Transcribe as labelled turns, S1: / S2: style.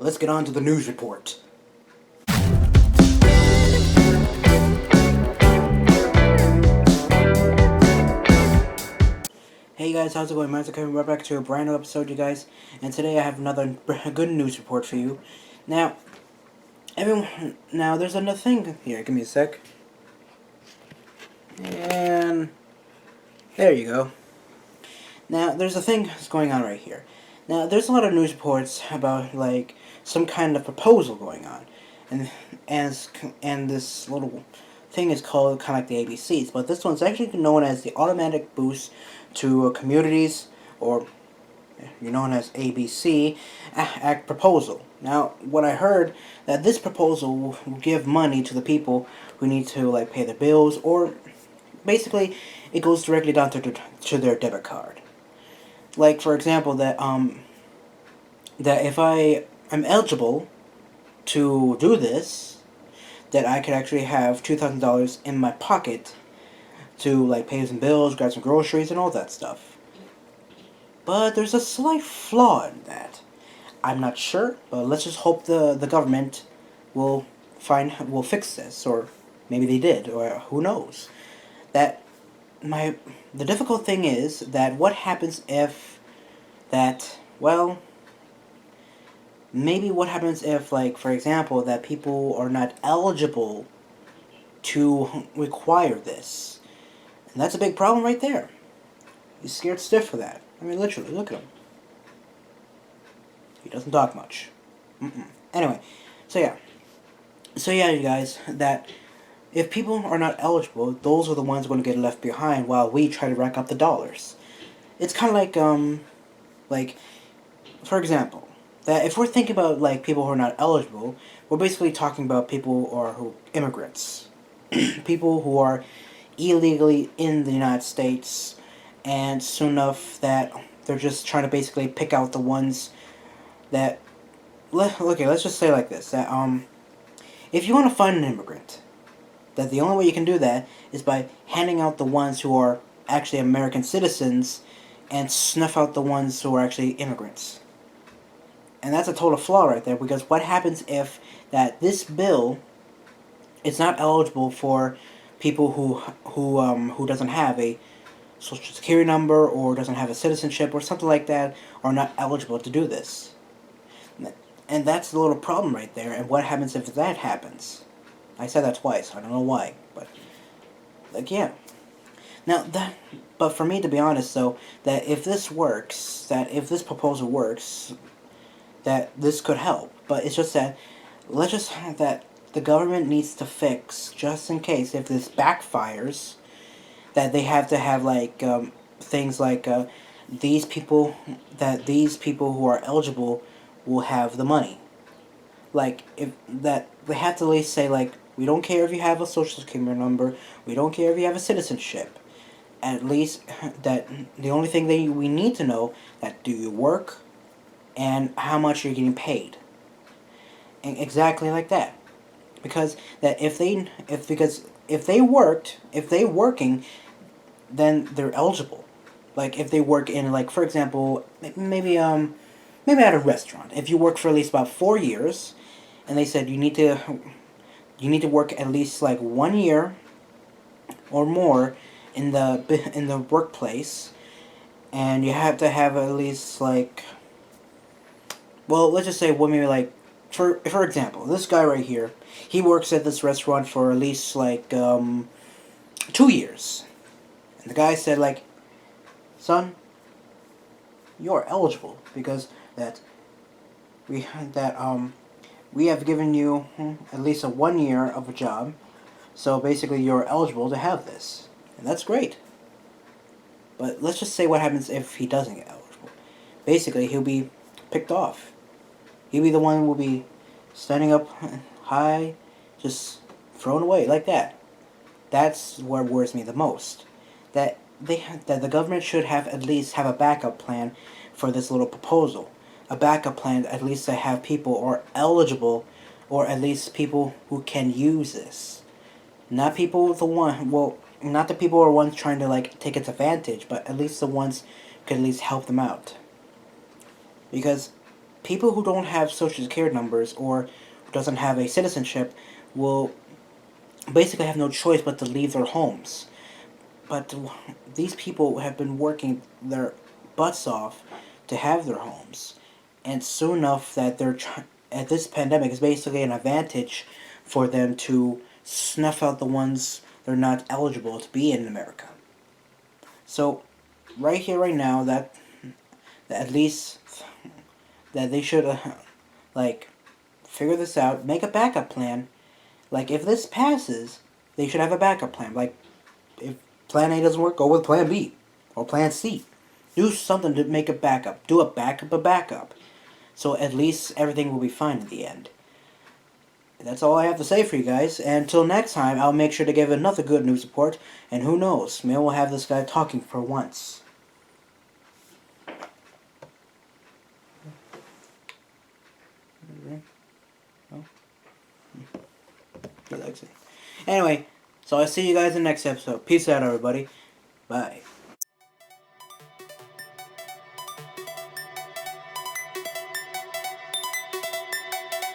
S1: let's get on to the news report. Hey guys, how's it going? Mine's coming right back to a brand new episode, you guys. And today I have another good news report for you. Now, there's another thing here. Give me a sec. And there you go. Now, there's a thing that's going on right here. Now, there's a lot of news reports about like some kind of proposal going on, and and this little thing is called kind of like the ABCs, but this one's actually known as the Automatic Boost to Communities, or you're known as ABC Act proposal. Now, what I heard that this proposal will give money to the people who need to like pay their bills, or basically it goes directly down to their debit card. Like for example, that if I'm eligible to do this, that I could actually have $2,000 in my pocket to like pay some bills, grab some groceries, and all that stuff. But there's a slight flaw in that. I'm not sure, but let's just hope the government will will fix this, or maybe they did, or who knows. That my the difficult thing is that what happens if that well maybe what happens if, like, for example, that people are not eligible to require this. And that's a big problem right there. He's scared stiff for that. I mean, literally, look at him. He doesn't talk much. Anyway, so yeah. So yeah, you guys, that if people are not eligible, those are the ones going to get left behind while we try to rack up the dollars. It's kind of like, for example, that if we're thinking about like people who are not eligible, we're basically talking about people who immigrants, people who are illegally in the United States, and soon enough that they're just trying to basically pick out the ones that. Okay, let's just say like this: that if you want to find an immigrant, that the only way you can do that is by handing out the ones who are actually American citizens, and snuff out the ones who are actually immigrants. And that's a total flaw right there, because what happens if that this bill is not eligible for people who doesn't have a social security number, or doesn't have a citizenship or something like that, are not eligible to do this. And that's the little problem right there. And what happens if that happens? I said that twice. I don't know why, but like yeah. Now that, but for me to be honest though, that if this works, that if this proposal works, that this could help. But it's just that let's just that the government needs to fix, just in case if this backfires, that they have to have like things like these people who are eligible will have the money. Like if that they have to at least say like, we don't care if you have a social security number, we don't care if you have a citizenship. At least that the only thing we need to know, that do you work, and how much you're getting paid. And exactly like that. Because that if they working, then they're eligible. Like if they work in, like, for example, maybe at a restaurant. If you work for at least about 4 years, and they said you need to work at least like 1 year or more in the workplace, and you have to have at least like, well, let's just say, well, maybe like, for example, this guy right here, he works at this restaurant for at least like 2 years, and the guy said like, son, you're eligible because that we have given you at least a 1 year of a job, so basically you're eligible to have this, and that's great. But let's just say what happens if he doesn't get eligible. Basically, he'll be picked off. He'll be the one who will be standing up high, just thrown away like that. That's what worries me the most. That the government should have at least have a backup plan for this little proposal. A backup plan at least to have people who are eligible, or at least people who can use this. Not people not the people who are ones trying to like take its advantage, but at least the ones who could at least help them out. Because people who don't have social security numbers or who doesn't have a citizenship will basically have no choice but to leave their homes. But these people have been working their butts off to have their homes, and soon enough that at this pandemic is basically an advantage for them to snuff out the ones that are not eligible to be in America. So, right here, right now, that at least that they should like figure this out, make a backup plan. Like if this passes, they should have a backup plan. Like if Plan A doesn't work, go with Plan B or Plan C. Do something to make a backup. Do a backup, a backup. So at least everything will be fine in the end. That's all I have to say for you guys. And until next time, I'll make sure to give another good news report. And who knows, maybe we'll have this guy talking for once. He likes it. Anyway, so I'll see you guys in the next episode. Peace out, everybody. Bye.